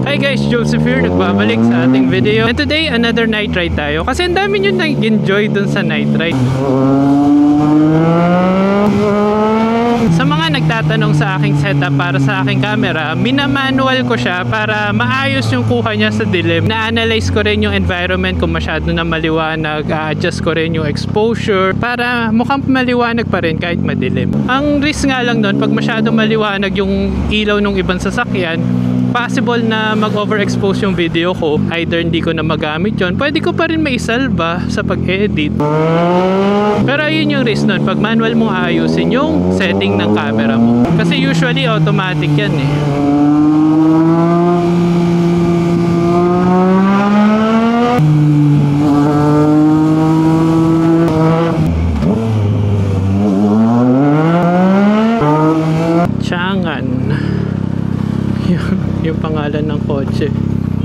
Hi guys, Joseph here, nagbabalik sa ating video. And today, another night ride tayo. Kasi ang dami nyo nag-enjoy dun sa night ride. Sa mga nagtatanong sa aking setup para sa aking camera, minamanual ko siya para maayos yung kuha niya sa dilim. Na-analyze ko rin yung environment kung masyado na maliwanag. A-adjust ko rin yung exposure para mukhang maliwanag pa rin kahit madilim. Ang risk nga lang nun, pag masyado maliwanag yung ilaw ng ibang sasakyan, possible na mag-overexpose yung video ko. Either hindi ko na magamit yon, pwede ko pa rin maisalba sa pag-edit. Pero yun yung risk nun, pag manual mong ayusin yung setting ng camera mo. Kasi usually automatic yan eh. Chang'an. Yung pangalan ng kotse.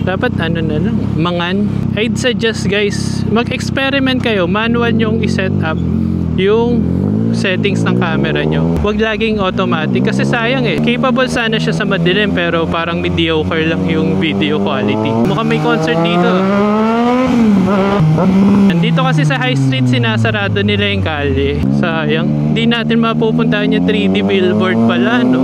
Dapat ano na lang, Mangan. I'd suggest guys, mag-experiment kayo. Manual nyong i-set up yung settings ng camera nyo. Huwag laging automatic kasi sayang eh. Capable sana siya sa madilim pero parang mediocre lang yung video quality. Mukhang may concert dito. Nandito kasi sa High Street, sinasarado nila yung kalye. Sayang. Hindi natin mapupuntahan yung 3D billboard pala, no?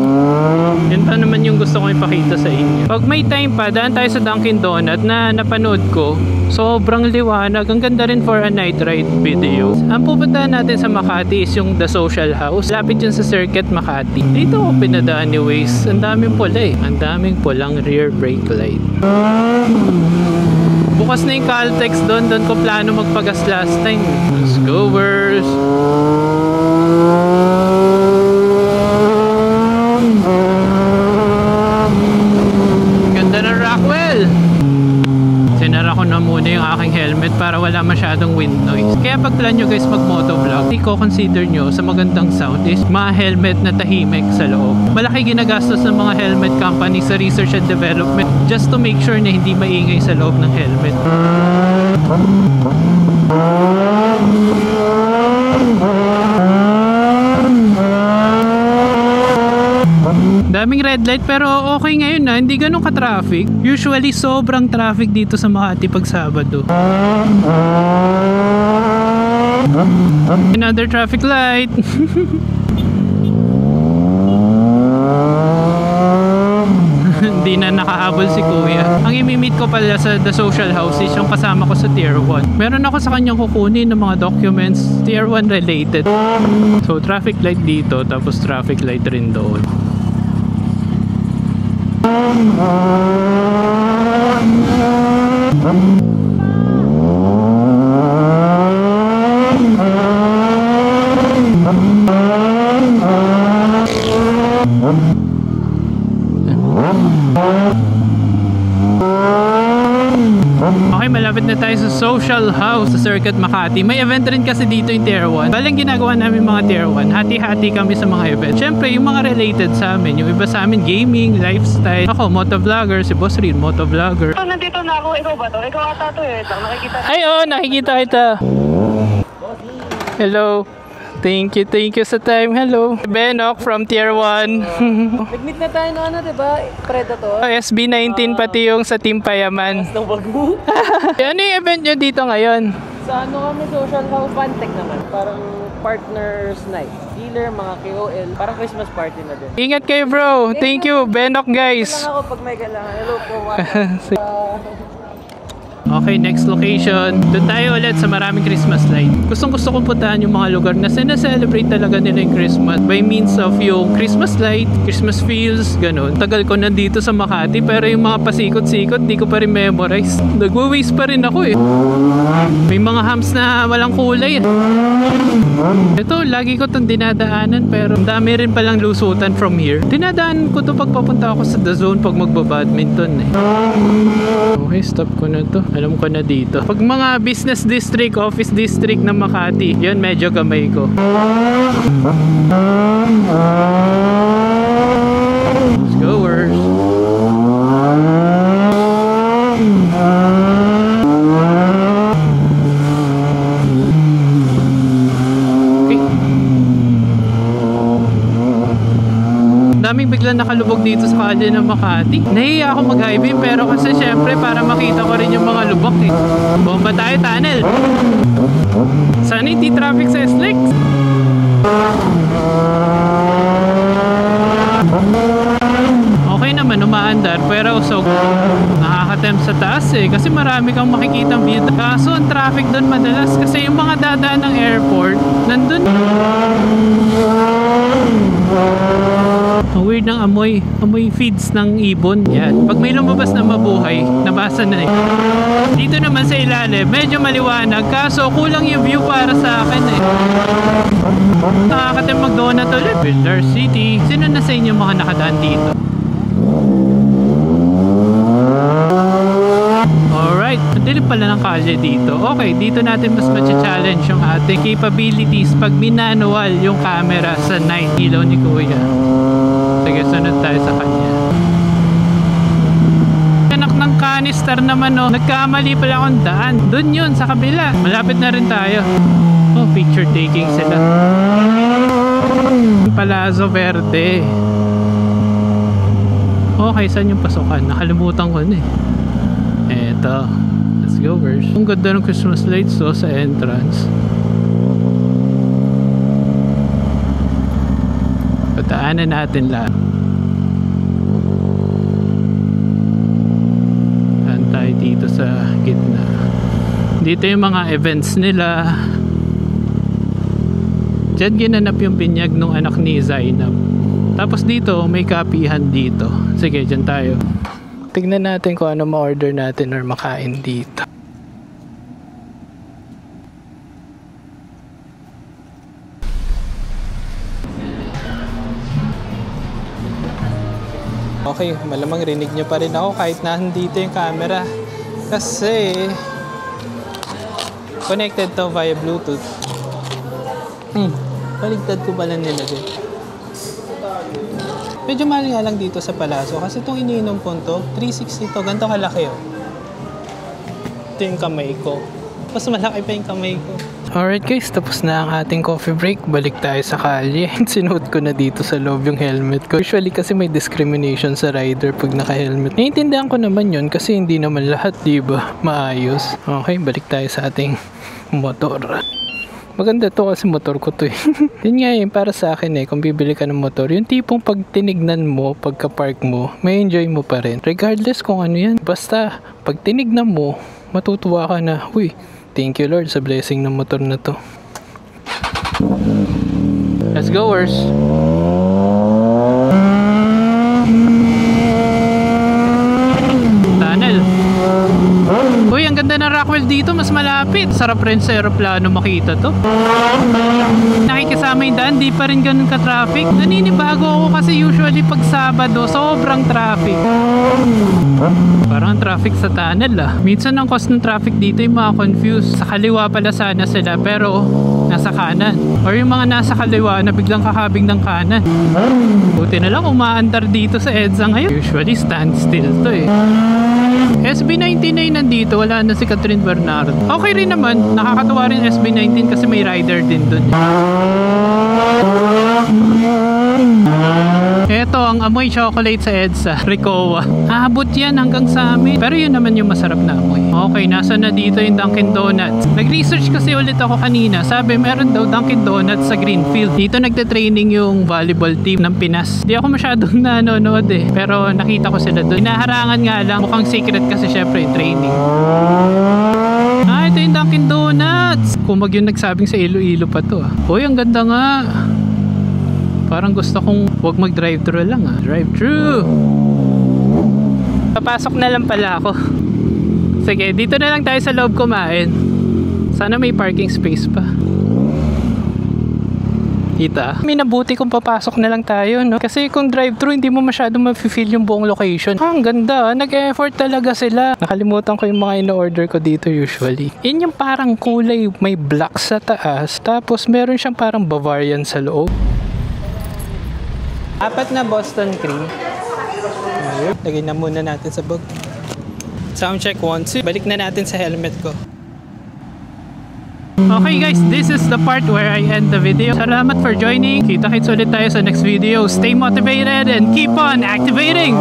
Yun pa naman yung gusto ko ipakita sa inyo. Pag may time pa, daan tayo sa Dunkin Donut na napanood ko. Sobrang liwanag. Ang ganda rin for a night ride video. Ang pupuntahan natin sa Makati is yung The Social House. Lapit yun sa Circuit Makati. Dito ako pinadaan ni Waze. Ang daming pula eh. Ang daming pulang rear brake light. Bukas na yung Caltex doon. Doon ko plano magpagas last time. Let's go, Wers! Ganda ng Rockwell! Sinara ko na muna yung aking helmet para wala masyadong wind noise. Kaya pag plan nyo guys mag-motovlog, i-consider nyo sa magandang sound is mga helmet na tahimik sa loob. Malaki ginagastos ng mga helmet company sa research and development just to make sure na hindi maingay sa loob ng helmet. Daming red light pero okay ngayon na, hindi ganun ka-traffic. Usually sobrang traffic dito sa Makati pag Sabado. Another traffic light. Hindi na nakahabol si kuya. Ang imi-meet ko pala sa The Social House is yung kasama ko sa Tier 1. Meron ako sa kanyang kukunin ng mga documents Tier 1 related. So traffic light dito tapos traffic light rin doon. Okay, malapit na tayo sa Social House sa Circuit Makati. May event rin kasi dito yung Tier 1. Balang ginagawa namin mga Tier 1, hati-hati kami sa mga event. Siyempre, yung mga related sa amin. Yung iba sa amin, gaming, lifestyle. Ako, motovlogger. Si Boss Reed, motovlogger. So, nandito na ako. Ikaw ba to? Ikaw ata to eh. Nakikita na. Ay, oo, nakikita kita. Hello. Thank you sa time. Hello. Benok from Tier 1. Nag-meet na tayo na ano, diba? Predator. SB19 pati yung sa Team Payaman. Nang bago. Ano yung event nyo dito ngayon? Sa ano kami, Social House Fantech naman. Parang partners night. Dealer, mga KOL. Parang Christmas party na din. Ingat kayo bro. Thank you. Benok guys. Lang ako pag may kailangan. Hello po. Okay, next location. Doon tayo ulit sa maraming Christmas light. Gustong kong puntahan yung mga lugar na sinaselebrate talaga nila yung Christmas by means of yung Christmas light, Christmas feels, ganun. Tagal ko na dito sa Makati pero yung mga pasikot-sikot di ko pa rin memorize. Nagwa-waste pa rin ako eh. May mga hams na walang kulay. Ito, lagi ko itong dinadaanan pero dami rin palang lusutan from here. Dinadaanan ko to pag papunta ako sa The Zone pag magbabadminton eh. Okay, stop ko na to. Alam ko na dito. Pag mga business district, office district ng Makati, yun medyo gamay ko. Let's go, Wers. daming biglang nakalubog dito sa kalye ng Makati. Nahiya ako mag-highway pero kasi syempre para makita ko rin yung mga lubak eh. Bomba tayo, tunnel. Sana hindi traffic sa SLEX. Okay naman, umaandar pero so nakakatempt sa taas eh kasi marami kang makikitang view. Kaso ang traffic doon madalas kasi yung mga dadaan ng airport nandun. Ang weird ng amoy feeds ng ibon. Yan. Pag may lumabas na mabuhay, nabasa na eh. Dito naman sa ilalim, medyo maliwanag kaso kulang yung view para sa akin eh. Nakakatem mag-donut ulit. Builder City. Sino na sa inyo mga nakadaan dito? Alright, madilim pala ng kalye dito. Okay, dito natin mas matcha-challenge yung ating capabilities pag minanual yung camera sa night ilaw ni Kuya. Sige, sunod tayo sa kanya. Anak ng canister naman oh. Nagkamali pala akong daan. Doon yun, sa kabila. Malapit na rin tayo. Oh, picture taking sila. Palazzo Verde. Okay, saan yung pasukan? Nakalimutan ko na eh. Eto. Let's go, girls. Ang ganda ng Christmas lights oh, sa entrance. Pataanan natin lahat. Saan tayo dito sa gitna. Dito yung mga events nila. Diyan ginanap yung binyag ng anak ni Zainab. Tapos dito may kapihan dito. Sige, dyan tayo. Tignan natin kung ano ma-order natin or makain dito. Okay, malamang rinig nyo pa rin ako kahit nandito yung camera. Kasi connected to via Bluetooth. Baligtad ko pala nilagay. Medyo mahal nga lang dito sa Palazzo kasi itong iniinom ko to, 360 to, ganito kalaki oh. Ito yung kamay ko. Mas malaki pa yung kamay ko. Alright guys, tapos na ang ating coffee break. Balik tayo sa kalye. Sinuot ko na dito sa loob yung helmet ko. Usually kasi may discrimination sa rider pag naka-helmet. Naiintindihan ko naman yun kasi hindi naman lahat, diba, maayos. Okay, balik tayo sa ating motor. Maganda to kasi motor ko to eh. Yun nga yun, para sa akin eh, kung bibili ka ng motor, yung tipong pag tinignan mo, pagka-park mo, may enjoy mo pa rin. Regardless kung ano yan. Basta, pag tinignan mo, matutuwa ka na, uy, thank you Lord sa blessing ng motor na to. Let's go, Urs. Tunnel. Uy, ang ganda ng Rockwell dito, mas malapit. Sarap rin sa aeroplano makita to. Nakikisama yung daan, di pa rin ganun ka-traffic. Naninibago ako kasi usually pag Sabado, sobrang traffic. Parang traffic sa tunnel ah. Minsan ang cause ng traffic dito yung mga confused. Sa kaliwa pala sana sila pero nasa kanan. Or yung mga nasa kaliwa na biglang kakabing ng kanan. Buti na lang umaandar dito sa EDSA ngayon. Usually standstill to eh. SB19 nandito, wala na si Catherine Bernardo. Okay rin naman, nakakatawa rin SB19 kasi may rider din dun. Eto ang amoy chocolate sa EDSA, Ricoa. Aabot yan hanggang sa amin. Pero yun naman yung masarap na amoy. Okay, nasa na dito yung Dunkin Donuts. Nag-research kasi ulit ako kanina. Sabi meron daw Dunkin Donuts sa Greenfield. Dito nagte-training yung volleyball team ng Pinas. Di ako masyadong nanonood eh. Pero nakita ko sila doon. Hinaharangan nga lang. Mukhang secret kasi syempre yung training. Ah, ito yung Dunkin Donuts. Kumag yung nagsabing sa Iloilo pa to ah. Uy, ang ganda nga. Parang gusto kong wag mag-drive-thru lang ah. Drive-thru! Papasok na lang pala ako. Sige, dito na lang tayo sa loob kumain. Sana may parking space pa. Kita? May nabuti kung papasok na lang tayo, no? Kasi kung drive-thru, hindi mo masyadong ma-feel yung buong location. Ah, ang ganda. Nag-effort talaga sila. Nakalimutan ko yung mga ino-order ko dito usually. Yun yung parang kulay, may black sa taas. Tapos meron siyang parang Bavarian sa loob. Apat na Boston cream. Ayun. Lagay na muna natin sa bag. Sound check 1, 2. Balik na natin sa helmet ko. Okay guys, this is the part where I end the video. Salamat for joining. Kita-kits ulit tayo sa next video. Stay motivated and keep on activating!